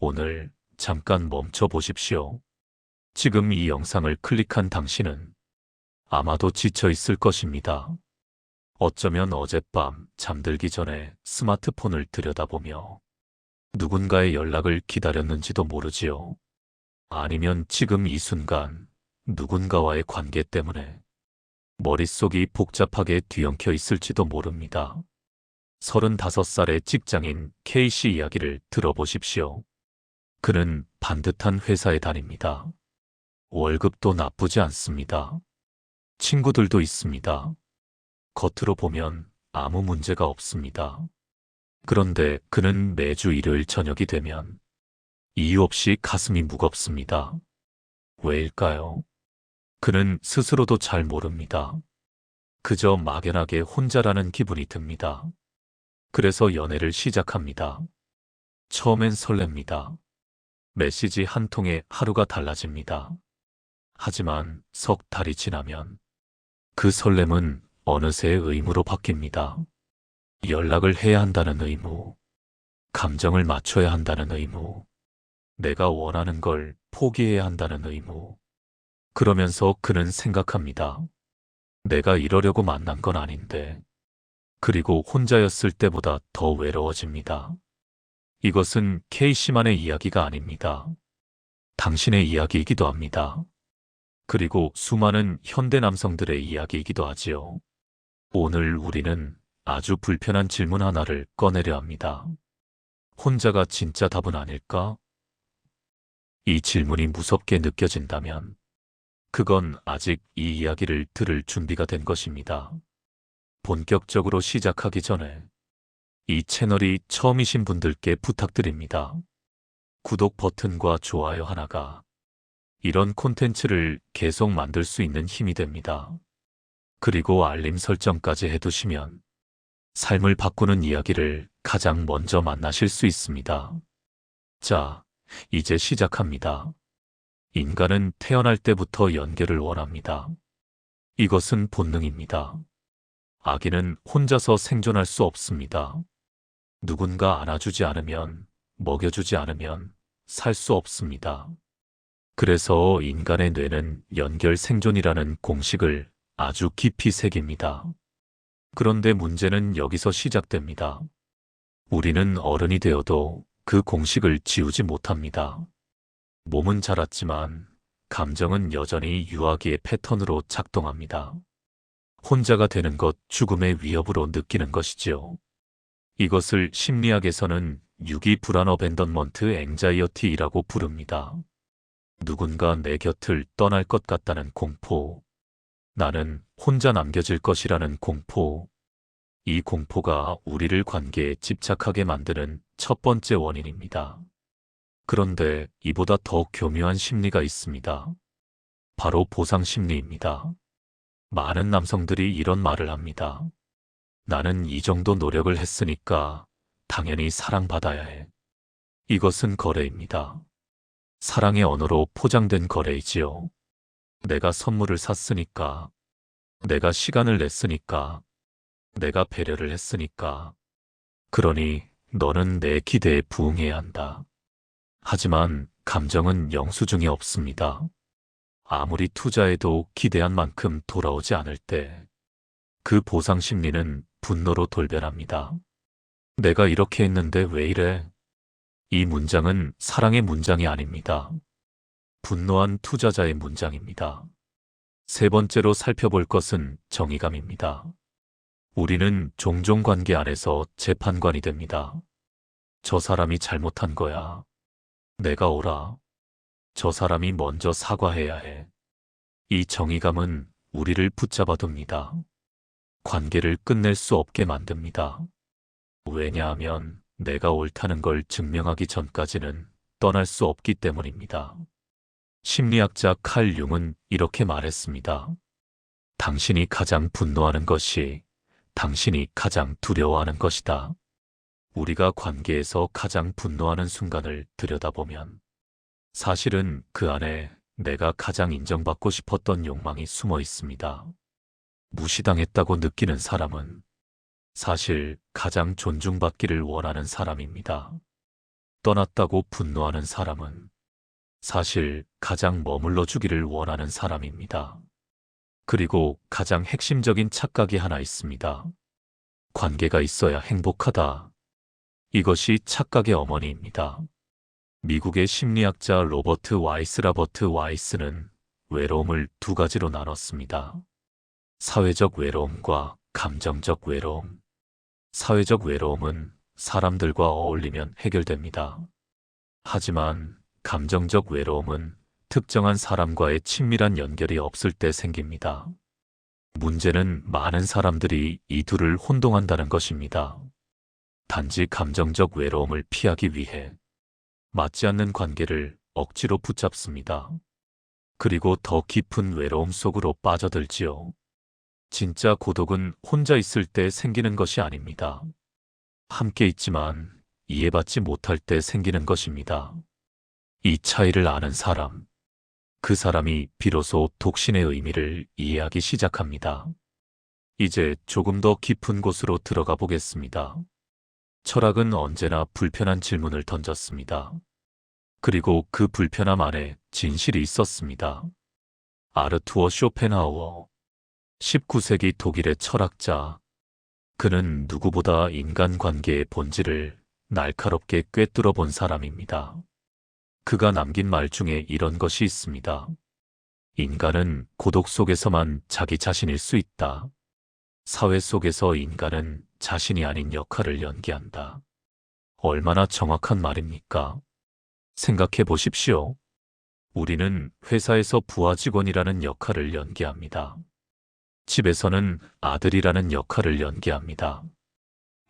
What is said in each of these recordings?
오늘 잠깐 멈춰 보십시오. 지금 이 영상을 클릭한 당신은 아마도 지쳐 있을 것입니다. 어쩌면 어젯밤 잠들기 전에 스마트폰을 들여다보며 누군가의 연락을 기다렸는지도 모르지요. 아니면 지금 이 순간 누군가와의 관계 때문에 머릿속이 복잡하게 뒤엉켜 있을지도 모릅니다. 35살의 직장인 K씨 이야기를 들어보십시오. 그는 반듯한 회사에 다닙니다. 월급도 나쁘지 않습니다. 친구들도 있습니다. 겉으로 보면 아무 문제가 없습니다. 그런데 그는 매주 일요일 저녁이 되면 이유 없이 가슴이 무겁습니다. 왜일까요? 그는 스스로도 잘 모릅니다. 그저 막연하게 혼자라는 기분이 듭니다. 그래서 연애를 시작합니다. 처음엔 설렙니다. 메시지 한 통에 하루가 달라집니다. 하지만 석 달이 지나면 그 설렘은 어느새 의무로 바뀝니다. 연락을 해야 한다는 의무, 감정을 맞춰야 한다는 의무, 내가 원하는 걸 포기해야 한다는 의무. 그러면서 그는 생각합니다. 내가 이러려고 만난 건 아닌데. 그리고 혼자였을 때보다 더 외로워집니다. 이것은 K씨만의 이야기가 아닙니다. 당신의 이야기이기도 합니다. 그리고 수많은 현대 남성들의 이야기이기도 하지요. 오늘 우리는 아주 불편한 질문 하나를 꺼내려 합니다. 혼자가 진짜 답은 아닐까? 이 질문이 무섭게 느껴진다면 그건 아직 이 이야기를 들을 준비가 된 것입니다. 본격적으로 시작하기 전에 이 채널이 처음이신 분들께 부탁드립니다. 구독 버튼과 좋아요 하나가 이런 콘텐츠를 계속 만들 수 있는 힘이 됩니다. 그리고 알림 설정까지 해두시면 삶을 바꾸는 이야기를 가장 먼저 만나실 수 있습니다. 자, 이제 시작합니다. 인간은 태어날 때부터 연결을 원합니다. 이것은 본능입니다. 아기는 혼자서 생존할 수 없습니다. 누군가 안아주지 않으면, 먹여주지 않으면 살 수 없습니다. 그래서 인간의 뇌는 연결 생존이라는 공식을 아주 깊이 새깁니다. 그런데 문제는 여기서 시작됩니다. 우리는 어른이 되어도 그 공식을 지우지 못합니다. 몸은 자랐지만 감정은 여전히 유아기의 패턴으로 작동합니다. 혼자가 되는 것, 죽음의 위협으로 느끼는 것이지요. 이것을 심리학에서는 유기 불안 어벤던먼트 앵자이어티라고 부릅니다. 누군가 내 곁을 떠날 것 같다는 공포, 나는 혼자 남겨질 것이라는 공포, 이 공포가 우리를 관계에 집착하게 만드는 첫 번째 원인입니다. 그런데 이보다 더 교묘한 심리가 있습니다. 바로 보상 심리입니다. 많은 남성들이 이런 말을 합니다. 나는 이 정도 노력을 했으니까 당연히 사랑받아야 해. 이것은 거래입니다. 사랑의 언어로 포장된 거래이지요. 내가 선물을 샀으니까, 내가 시간을 냈으니까, 내가 배려를 했으니까, 그러니 너는 내 기대에 부응해야 한다. 하지만 감정은 영수증이 없습니다. 아무리 투자해도 기대한 만큼 돌아오지 않을 때 그 보상 심리는 분노로 돌변합니다. 내가 이렇게 했는데 왜 이래? 이 문장은 사랑의 문장이 아닙니다. 분노한 투자자의 문장입니다. 세 번째로 살펴볼 것은 정의감입니다. 우리는 종종 관계 안에서 재판관이 됩니다. 저 사람이 잘못한 거야. 내가 옳아. 저 사람이 먼저 사과해야 해. 이 정의감은 우리를 붙잡아둡니다. 관계를 끝낼 수 없게 만듭니다. 왜냐하면 내가 옳다는 걸 증명하기 전까지는 떠날 수 없기 때문입니다. 심리학자 칼 융은 이렇게 말했습니다. 당신이 가장 분노하는 것이 당신이 가장 두려워하는 것이다. 우리가 관계에서 가장 분노하는 순간을 들여다보면 사실은 그 안에 내가 가장 인정받고 싶었던 욕망이 숨어 있습니다. 무시당했다고 느끼는 사람은 사실 가장 존중받기를 원하는 사람입니다. 떠났다고 분노하는 사람은 사실 가장 머물러 주기를 원하는 사람입니다. 그리고 가장 핵심적인 착각이 하나 있습니다. 관계가 있어야 행복하다. 이것이 착각의 어머니입니다. 미국의 심리학자 로버트 와이스는 외로움을 두 가지로 나눴습니다. 사회적 외로움과 감정적 외로움. 사회적 외로움은 사람들과 어울리면 해결됩니다. 하지만 감정적 외로움은 특정한 사람과의 친밀한 연결이 없을 때 생깁니다. 문제는 많은 사람들이 이 둘을 혼동한다는 것입니다. 단지 감정적 외로움을 피하기 위해 맞지 않는 관계를 억지로 붙잡습니다. 그리고 더 깊은 외로움 속으로 빠져들지요. 진짜 고독은 혼자 있을 때 생기는 것이 아닙니다. 함께 있지만 이해받지 못할 때 생기는 것입니다. 이 차이를 아는 사람, 그 사람이 비로소 독신의 의미를 이해하기 시작합니다. 이제 조금 더 깊은 곳으로 들어가 보겠습니다. 철학은 언제나 불편한 질문을 던졌습니다. 그리고 그 불편함 안에 진실이 있었습니다. 아르투어 쇼펜하우어, 19세기 독일의 철학자. 그는 누구보다 인간관계의 본질을 날카롭게 꿰뚫어 본 사람입니다. 그가 남긴 말 중에 이런 것이 있습니다. 인간은 고독 속에서만 자기 자신일 수 있다. 사회 속에서 인간은 자신이 아닌 역할을 연기한다. 얼마나 정확한 말입니까? 생각해 보십시오. 우리는 회사에서 부하 직원이라는 역할을 연기합니다. 집에서는 아들이라는 역할을 연기합니다.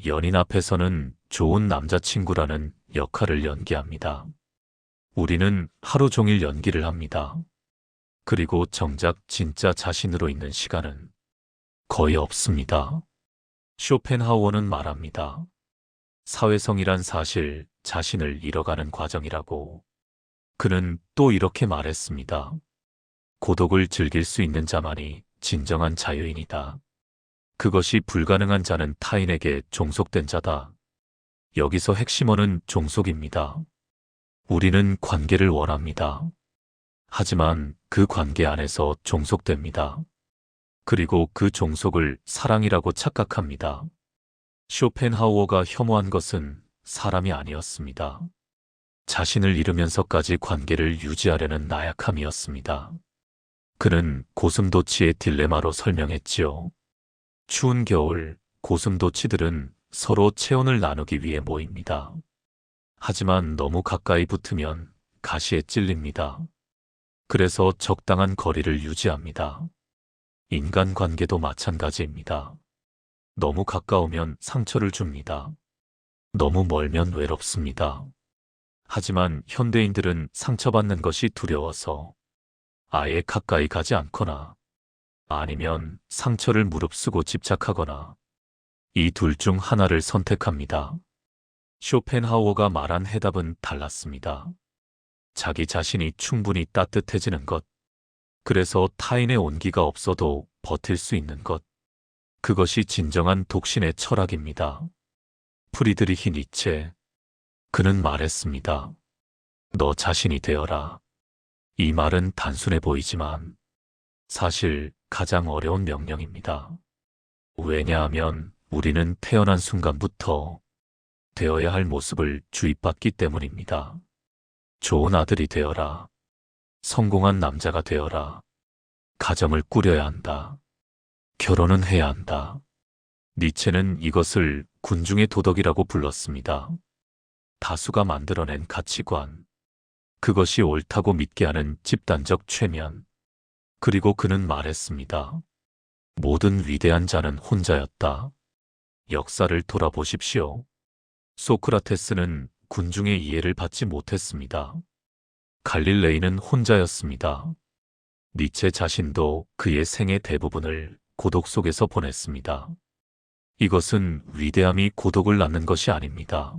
연인 앞에서는 좋은 남자친구라는 역할을 연기합니다. 우리는 하루 종일 연기를 합니다. 그리고 정작 진짜 자신으로 있는 시간은 거의 없습니다. 쇼펜하우어는 말합니다. 사회성이란 사실 자신을 잃어가는 과정이라고. 그는 또 이렇게 말했습니다. 고독을 즐길 수 있는 자만이 진정한 자유인이다. 그것이 불가능한 자는 타인에게 종속된 자다. 여기서 핵심어는 종속입니다. 우리는 관계를 원합니다. 하지만 그 관계 안에서 종속됩니다. 그리고 그 종속을 사랑이라고 착각합니다. 쇼펜하우어가 혐오한 것은 사람이 아니었습니다. 자신을 잃으면서까지 관계를 유지하려는 나약함이었습니다. 그는 고슴도치의 딜레마로 설명했지요. 추운 겨울, 고슴도치들은 서로 체온을 나누기 위해 모입니다. 하지만 너무 가까이 붙으면 가시에 찔립니다. 그래서 적당한 거리를 유지합니다. 인간관계도 마찬가지입니다. 너무 가까우면 상처를 줍니다. 너무 멀면 외롭습니다. 하지만 현대인들은 상처받는 것이 두려워서 아예 가까이 가지 않거나 아니면 상처를 무릅쓰고 집착하거나 이 둘 중 하나를 선택합니다. 쇼펜하우어가 말한 해답은 달랐습니다. 자기 자신이 충분히 따뜻해지는 것, 그래서 타인의 온기가 없어도 버틸 수 있는 것, 그것이 진정한 독신의 철학입니다. 프리드리히 니체, 그는 말했습니다. 너 자신이 되어라. 이 말은 단순해 보이지만 사실 가장 어려운 명령입니다. 왜냐하면 우리는 태어난 순간부터 되어야 할 모습을 주입받기 때문입니다. 좋은 아들이 되어라. 성공한 남자가 되어라. 가정을 꾸려야 한다. 결혼은 해야 한다. 니체는 이것을 군중의 도덕이라고 불렀습니다. 다수가 만들어낸 가치관. 그것이 옳다고 믿게 하는 집단적 최면. 그리고 그는 말했습니다. 모든 위대한 자는 혼자였다. 역사를 돌아보십시오. 소크라테스는 군중의 이해를 받지 못했습니다. 갈릴레이는 혼자였습니다. 니체 자신도 그의 생의 대부분을 고독 속에서 보냈습니다. 이것은 위대함이 고독을 낳는 것이 아닙니다.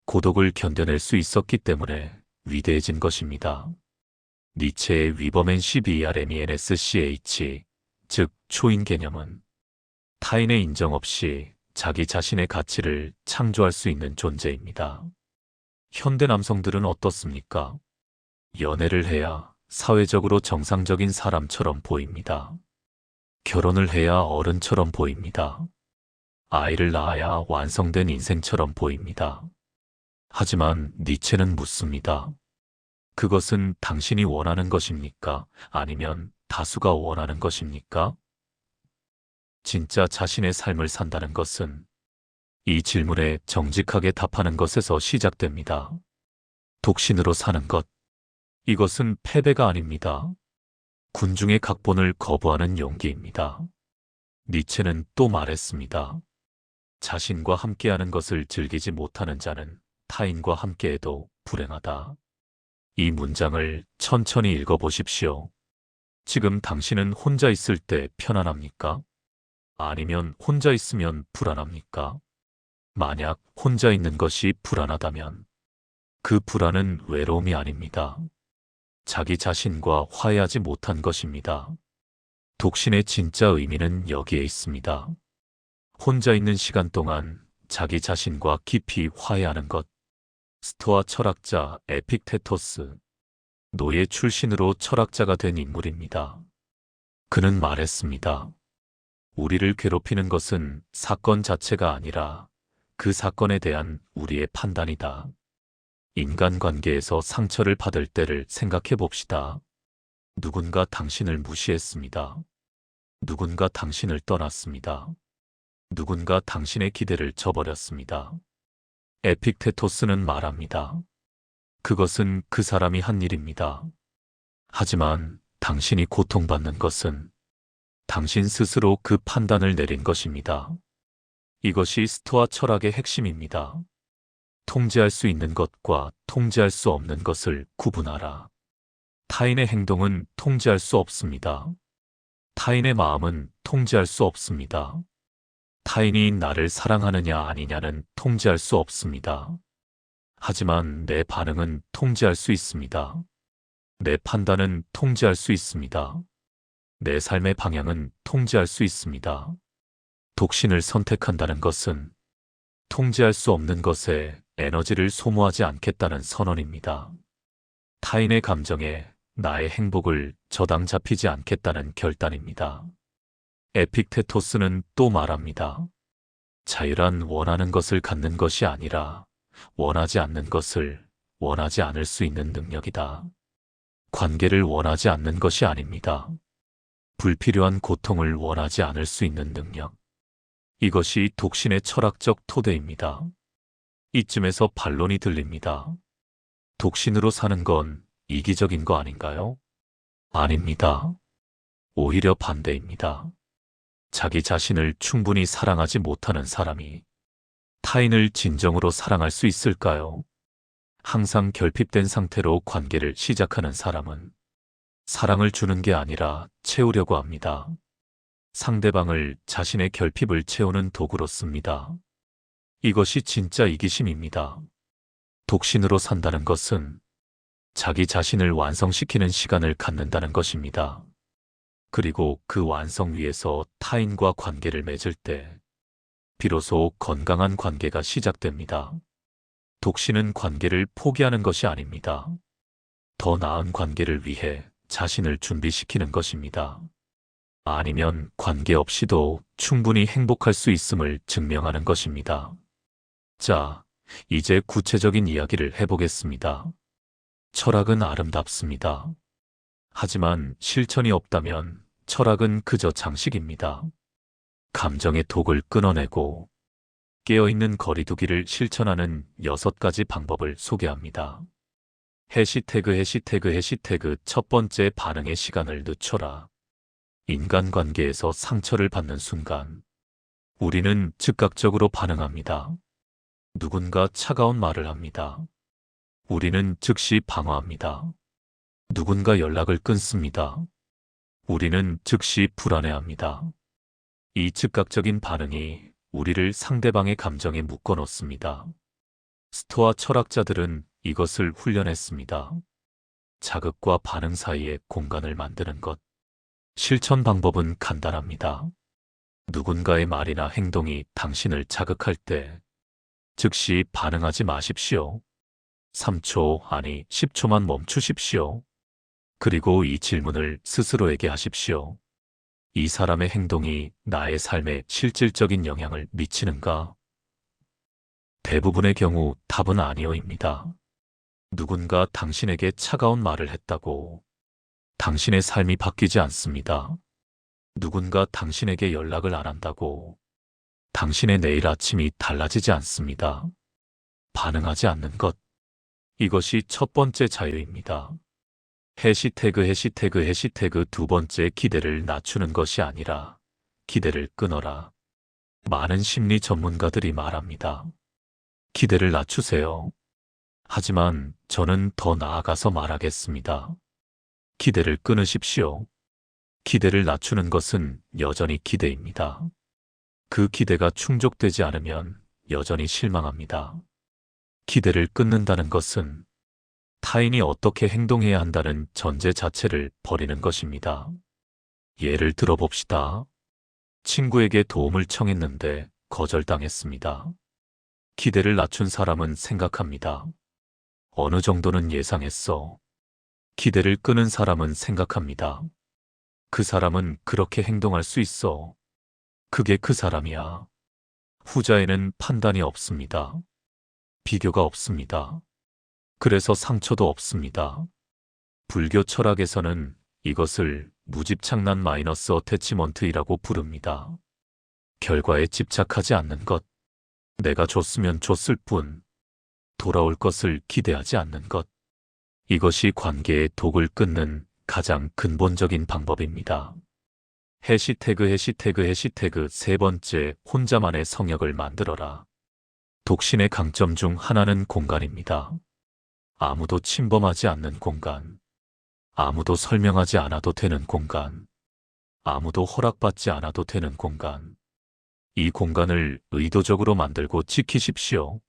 고독을 견뎌낼 수 있었기 때문에 위대해진 것입니다. 니체의 위버맨 CBRMENSCH, 즉 초인 개념은 타인의 인정 없이 자기 자신의 가치를 창조할 수 있는 존재입니다. 현대 남성들은 어떻습니까? 연애를 해야 사회적으로 정상적인 사람처럼 보입니다. 결혼을 해야 어른처럼 보입니다. 아이를 낳아야 완성된 인생처럼 보입니다. 하지만 니체는 묻습니다. 그것은 당신이 원하는 것입니까? 아니면 다수가 원하는 것입니까? 진짜 자신의 삶을 산다는 것은 이 질문에 정직하게 답하는 것에서 시작됩니다. 독신으로 사는 것. 이것은 패배가 아닙니다. 군중의 각본을 거부하는 용기입니다. 니체는 또 말했습니다. 자신과 함께하는 것을 즐기지 못하는 자는 타인과 함께해도 불행하다. 이 문장을 천천히 읽어보십시오. 지금 당신은 혼자 있을 때 편안합니까? 아니면 혼자 있으면 불안합니까? 만약 혼자 있는 것이 불안하다면 그 불안은 외로움이 아닙니다. 자기 자신과 화해하지 못한 것입니다. 독신의 진짜 의미는 여기에 있습니다. 혼자 있는 시간 동안 자기 자신과 깊이 화해하는 것. 스토아 철학자 에픽테토스, 노예 출신으로 철학자가 된 인물입니다. 그는 말했습니다. 우리를 괴롭히는 것은 사건 자체가 아니라 그 사건에 대한 우리의 판단이다. 인간관계에서 상처를 받을 때를 생각해 봅시다. 누군가 당신을 무시했습니다. 누군가 당신을 떠났습니다. 누군가 당신의 기대를 저버렸습니다. 에픽테토스는 말합니다. 그것은 그 사람이 한 일입니다. 하지만 당신이 고통받는 것은 당신 스스로 그 판단을 내린 것입니다. 이것이 스토아 철학의 핵심입니다. 통제할 수 있는 것과 통제할 수 없는 것을 구분하라. 타인의 행동은 통제할 수 없습니다. 타인의 마음은 통제할 수 없습니다. 타인이 나를 사랑하느냐 아니냐는 통제할 수 없습니다. 하지만 내 반응은 통제할 수 있습니다. 내 판단은 통제할 수 있습니다. 내 삶의 방향은 통제할 수 있습니다. 독신을 선택한다는 것은 통제할 수 없는 것에 에너지를 소모하지 않겠다는 선언입니다. 타인의 감정에 나의 행복을 저당 잡히지 않겠다는 결단입니다. 에픽테토스는 또 말합니다. 자유란 원하는 것을 갖는 것이 아니라 원하지 않는 것을 원하지 않을 수 있는 능력이다. 관계를 원하지 않는 것이 아닙니다. 불필요한 고통을 원하지 않을 수 있는 능력. 이것이 독신의 철학적 토대입니다. 이쯤에서 반론이 들립니다. 독신으로 사는 건 이기적인 거 아닌가요? 아닙니다. 오히려 반대입니다. 자기 자신을 충분히 사랑하지 못하는 사람이 타인을 진정으로 사랑할 수 있을까요? 항상 결핍된 상태로 관계를 시작하는 사람은 사랑을 주는 게 아니라 채우려고 합니다. 상대방을 자신의 결핍을 채우는 도구로 씁니다. 이것이 진짜 이기심입니다. 독신으로 산다는 것은 자기 자신을 완성시키는 시간을 갖는다는 것입니다. 그리고 그 완성 위에서 타인과 관계를 맺을 때 비로소 건강한 관계가 시작됩니다. 독신은 관계를 포기하는 것이 아닙니다. 더 나은 관계를 위해 자신을 준비시키는 것입니다. 아니면 관계 없이도 충분히 행복할 수 있음을 증명하는 것입니다. 자, 이제 구체적인 이야기를 해보겠습니다. 철학은 아름답습니다. 하지만 실천이 없다면 철학은 그저 장식입니다. 감정의 독을 끊어내고 깨어있는 거리두기를 실천하는 6가지 방법을 소개합니다. 해시태그 첫 번째 반응의 시간을 늦춰라. 인간관계에서 상처를 받는 순간 우리는 즉각적으로 반응합니다. 누군가 차가운 말을 합니다. 우리는 즉시 방어합니다. 누군가 연락을 끊습니다. 우리는 즉시 불안해합니다. 이 즉각적인 반응이 우리를 상대방의 감정에 묶어놓습니다. 스토아 철학자들은 이것을 훈련했습니다. 자극과 반응 사이에 공간을 만드는 것. 실천 방법은 간단합니다. 누군가의 말이나 행동이 당신을 자극할 때 즉시 반응하지 마십시오. 3초, 아니 10초만 멈추십시오. 그리고 이 질문을 스스로에게 하십시오. 이 사람의 행동이 나의 삶에 실질적인 영향을 미치는가? 대부분의 경우 답은 아니오입니다. 누군가 당신에게 차가운 말을 했다고 당신의 삶이 바뀌지 않습니다. 누군가 당신에게 연락을 안 한다고 당신의 내일 아침이 달라지지 않습니다. 반응하지 않는 것. 이것이 첫 번째 자유입니다. 해시태그 두 번째, 기대를 낮추는 것이 아니라 기대를 끊어라. 많은 심리 전문가들이 말합니다. 기대를 낮추세요. 하지만 저는 더 나아가서 말하겠습니다. 기대를 끊으십시오. 기대를 낮추는 것은 여전히 기대입니다. 그 기대가 충족되지 않으면 여전히 실망합니다. 기대를 끊는다는 것은 타인이 어떻게 행동해야 한다는 전제 자체를 버리는 것입니다. 예를 들어 봅시다. 친구에게 도움을 청했는데 거절당했습니다. 기대를 낮춘 사람은 생각합니다. 어느 정도는 예상했어. 기대를 끄는 사람은 생각합니다. 그 사람은 그렇게 행동할 수 있어. 그게 그 사람이야. 후자에는 판단이 없습니다. 비교가 없습니다. 그래서 상처도 없습니다. 불교 철학에서는 이것을 무집착난 마이너스 어태치먼트이라고 부릅니다. 결과에 집착하지 않는 것. 내가 줬으면 줬을 뿐. 돌아올 것을 기대하지 않는 것. 이것이 관계의 독을 끊는 가장 근본적인 방법입니다. 해시태그 세 번째, 혼자만의 성역을 만들어라. 독신의 강점 중 하나는 공간입니다. 아무도 침범하지 않는 공간. 아무도 설명하지 않아도 되는 공간. 아무도 허락받지 않아도 되는 공간. 이 공간을 의도적으로 만들고 지키십시오.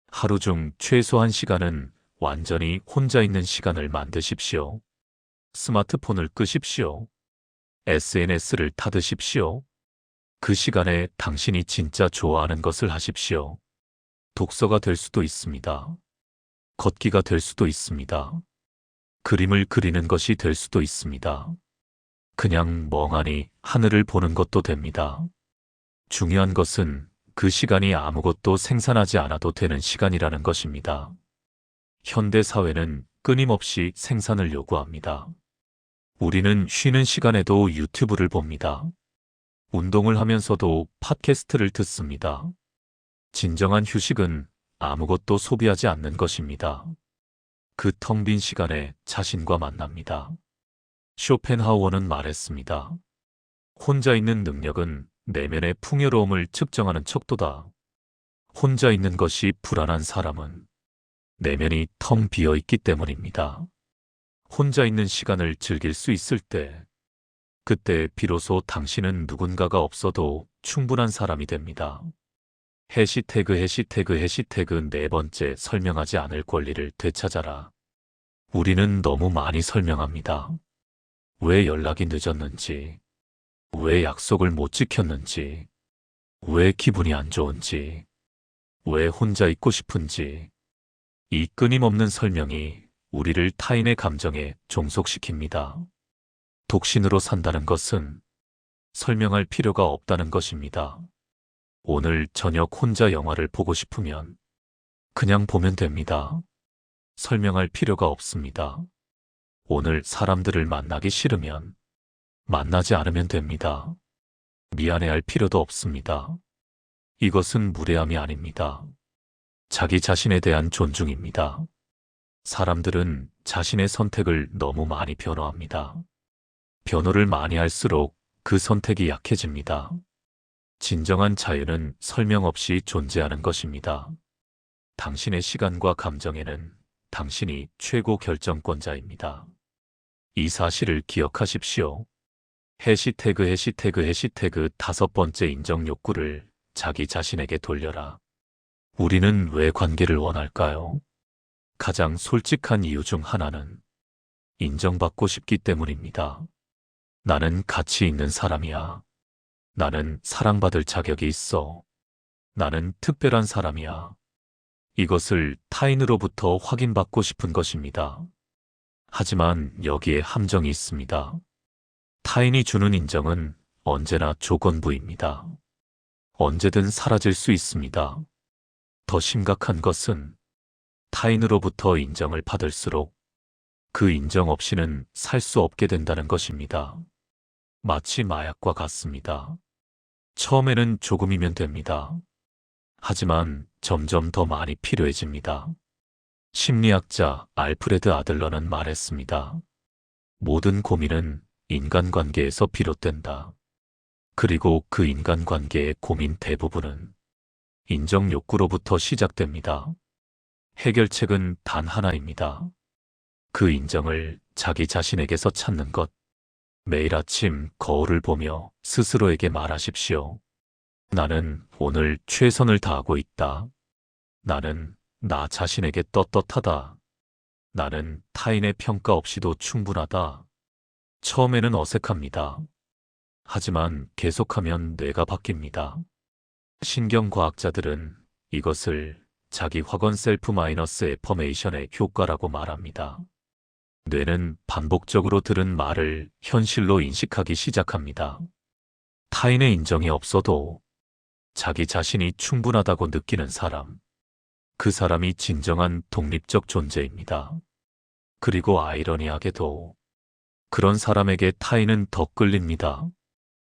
하루 중 최소 1시간은 완전히 혼자 있는 시간을 만드십시오. 스마트폰을 끄십시오. SNS를 닫으십시오. 그 시간에 당신이 진짜 좋아하는 것을 하십시오. 독서가 될 수도 있습니다. 걷기가 될 수도 있습니다. 그림을 그리는 것이 될 수도 있습니다. 그냥 멍하니 하늘을 보는 것도 됩니다. 중요한 것은 그 시간이 아무것도 생산하지 않아도 되는 시간이라는 것입니다. 현대 사회는 끊임없이 생산을 요구합니다. 우리는 쉬는 시간에도 유튜브를 봅니다. 운동을 하면서도 팟캐스트를 듣습니다. 진정한 휴식은 아무것도 소비하지 않는 것입니다. 그 텅 빈 시간에 자신과 만납니다. 쇼펜하우어는 말했습니다. 혼자 있는 능력은 내면의 풍요로움을 측정하는 척도다. 혼자 있는 것이 불안한 사람은 내면이 텅 비어 있기 때문입니다. 혼자 있는 시간을 즐길 수 있을 때, 그때 비로소 당신은 누군가가 없어도 충분한 사람이 됩니다. 해시태그 네 번째, 설명하지 않을 권리를 되찾아라. 우리는 너무 많이 설명합니다. 왜 연락이 늦었는지, 왜 약속을 못 지켰는지, 왜 기분이 안 좋은지, 왜 혼자 있고 싶은지. 이 끊임없는 설명이 우리를 타인의 감정에 종속시킵니다. 독신으로 산다는 것은 설명할 필요가 없다는 것입니다. 오늘 저녁 혼자 영화를 보고 싶으면 그냥 보면 됩니다. 설명할 필요가 없습니다. 오늘 사람들을 만나기 싫으면 만나지 않으면 됩니다. 미안해할 필요도 없습니다. 이것은 무례함이 아닙니다. 자기 자신에 대한 존중입니다. 사람들은 자신의 선택을 너무 많이 변호합니다. 변호를 많이 할수록 그 선택이 약해집니다. 진정한 자유는 설명 없이 존재하는 것입니다. 당신의 시간과 감정에는 당신이 최고 결정권자입니다. 이 사실을 기억하십시오. 해시태그 다섯 번째, 인정 욕구를 자기 자신에게 돌려라. 우리는 왜 관계를 원할까요? 가장 솔직한 이유 중 하나는 인정받고 싶기 때문입니다. 나는 가치 있는 사람이야. 나는 사랑받을 자격이 있어. 나는 특별한 사람이야. 이것을 타인으로부터 확인받고 싶은 것입니다. 하지만 여기에 함정이 있습니다. 타인이 주는 인정은 언제나 조건부입니다. 언제든 사라질 수 있습니다. 더 심각한 것은 타인으로부터 인정을 받을수록 그 인정 없이는 살 수 없게 된다는 것입니다. 마치 마약과 같습니다. 처음에는 조금이면 됩니다. 하지만 점점 더 많이 필요해집니다. 심리학자 알프레드 아들러는 말했습니다. 모든 고민은 인간관계에서 비롯된다. 그리고 그 인간관계의 고민 대부분은 인정 욕구로부터 시작됩니다. 해결책은 단 하나입니다. 그 인정을 자기 자신에게서 찾는 것. 매일 아침 거울을 보며 스스로에게 말하십시오. 나는 오늘 최선을 다하고 있다. 나는 나 자신에게 떳떳하다. 나는 타인의 평가 없이도 충분하다. 처음에는 어색합니다. 하지만 계속하면 뇌가 바뀝니다. 신경과학자들은 이것을 자기 확언 셀프 마이너스 애퍼메이션의 효과라고 말합니다. 뇌는 반복적으로 들은 말을 현실로 인식하기 시작합니다. 타인의 인정이 없어도 자기 자신이 충분하다고 느끼는 사람, 그 사람이 진정한 독립적 존재입니다. 그리고 아이러니하게도 그런 사람에게 타인은 더 끌립니다.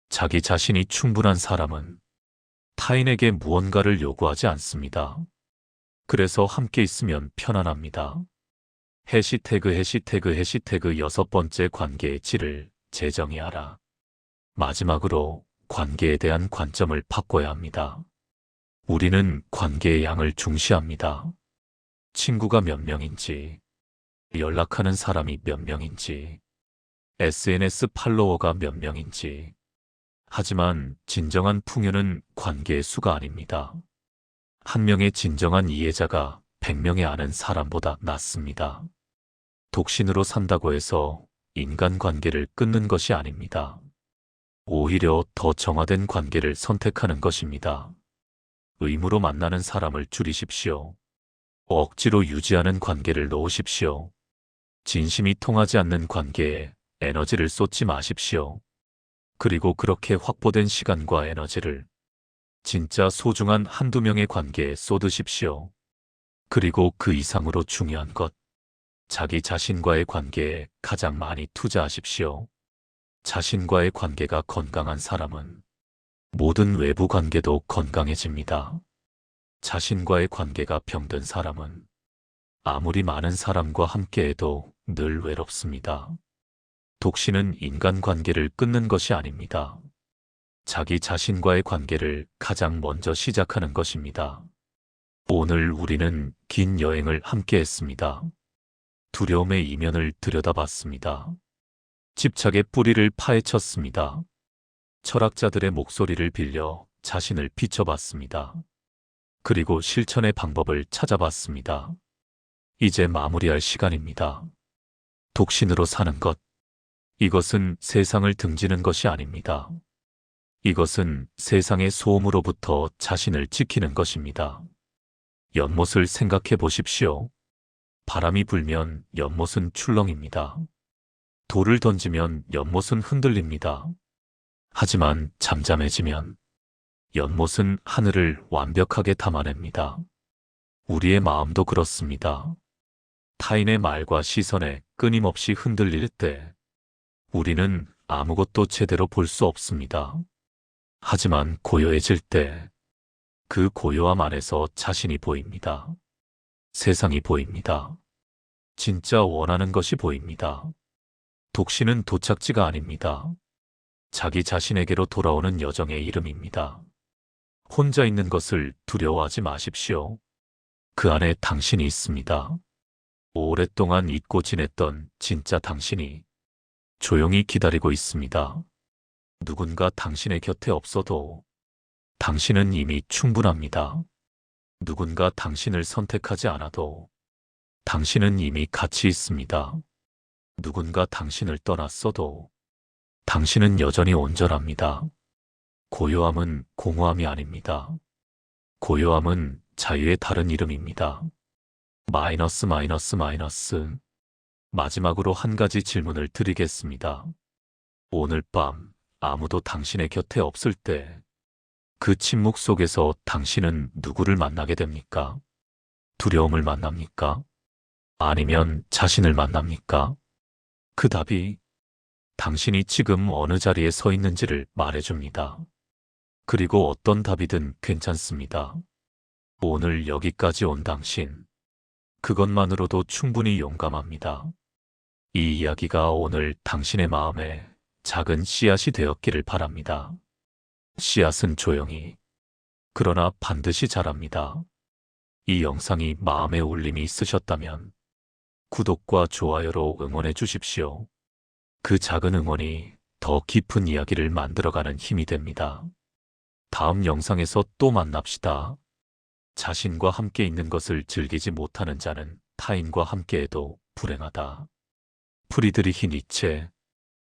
자기 자신이 충분한 사람은 타인에게 무언가를 요구하지 않습니다. 그래서 함께 있으면 편안합니다. 해시태그 6번째 관계의 질을 재정의하라. 마지막으로 관계에 대한 관점을 바꿔야 합니다. 우리는 관계의 양을 중시합니다. 친구가 몇 명인지, 연락하는 사람이 몇 명인지, SNS 팔로워가 몇 명인지. 하지만 진정한 풍요는 관계의 수가 아닙니다. 한 명의 진정한 이해자가 100명의 아는 사람보다 낫습니다. 독신으로 산다고 해서 인간관계를 끊는 것이 아닙니다. 오히려 더 정화된 관계를 선택하는 것입니다. 의무로 만나는 사람을 줄이십시오. 억지로 유지하는 관계를 놓으십시오. 진심이 통하지 않는 관계에 에너지를 쏟지 마십시오. 그리고 그렇게 확보된 시간과 에너지를 진짜 소중한 한두 명의 관계에 쏟으십시오. 그리고 그 이상으로 중요한 것, 자기 자신과의 관계에 가장 많이 투자하십시오. 자신과의 관계가 건강한 사람은 모든 외부 관계도 건강해집니다. 자신과의 관계가 병든 사람은 아무리 많은 사람과 함께해도 늘 외롭습니다. 독신은 인간관계를 끊는 것이 아닙니다. 자기 자신과의 관계를 가장 먼저 시작하는 것입니다. 오늘 우리는 긴 여행을 함께 했습니다. 두려움의 이면을 들여다봤습니다. 집착의 뿌리를 파헤쳤습니다. 철학자들의 목소리를 빌려 자신을 비춰봤습니다. 그리고 실천의 방법을 찾아봤습니다. 이제 마무리할 시간입니다. 독신으로 사는 것. 이것은 세상을 등지는 것이 아닙니다. 이것은 세상의 소음으로부터 자신을 지키는 것입니다. 연못을 생각해 보십시오. 바람이 불면 연못은 출렁입니다. 돌을 던지면 연못은 흔들립니다. 하지만 잠잠해지면 연못은 하늘을 완벽하게 담아냅니다. 우리의 마음도 그렇습니다. 타인의 말과 시선에 끊임없이 흔들릴 때 우리는 아무것도 제대로 볼 수 없습니다. 하지만 고요해질 때 그 고요함 안에서 자신이 보입니다. 세상이 보입니다. 진짜 원하는 것이 보입니다. 독신은 도착지가 아닙니다. 자기 자신에게로 돌아오는 여정의 이름입니다. 혼자 있는 것을 두려워하지 마십시오. 그 안에 당신이 있습니다. 오랫동안 잊고 지냈던 진짜 당신이 조용히 기다리고 있습니다. 누군가 당신의 곁에 없어도 당신은 이미 충분합니다. 누군가 당신을 선택하지 않아도 당신은 이미 가치 있습니다. 누군가 당신을 떠났어도 당신은 여전히 온전합니다. 고요함은 공허함이 아닙니다. 고요함은 자유의 다른 이름입니다. 마이너스 마이너스 마이너스. 마지막으로 한 가지 질문을 드리겠습니다. 오늘 밤 아무도 당신의 곁에 없을 때 그 침묵 속에서 당신은 누구를 만나게 됩니까? 두려움을 만납니까? 아니면 자신을 만납니까? 그 답이 당신이 지금 어느 자리에 서 있는지를 말해줍니다. 그리고 어떤 답이든 괜찮습니다. 오늘 여기까지 온 당신, 그것만으로도 충분히 용감합니다. 이 이야기가 오늘 당신의 마음에 작은 씨앗이 되었기를 바랍니다. 씨앗은 조용히, 그러나 반드시 자랍니다. 이 영상이 마음에 울림이 있으셨다면 구독과 좋아요로 응원해 주십시오. 그 작은 응원이 더 깊은 이야기를 만들어가는 힘이 됩니다. 다음 영상에서 또 만납시다. 자신과 함께 있는 것을 즐기지 못하는 자는 타인과 함께해도 불행하다. 프리드리히 니체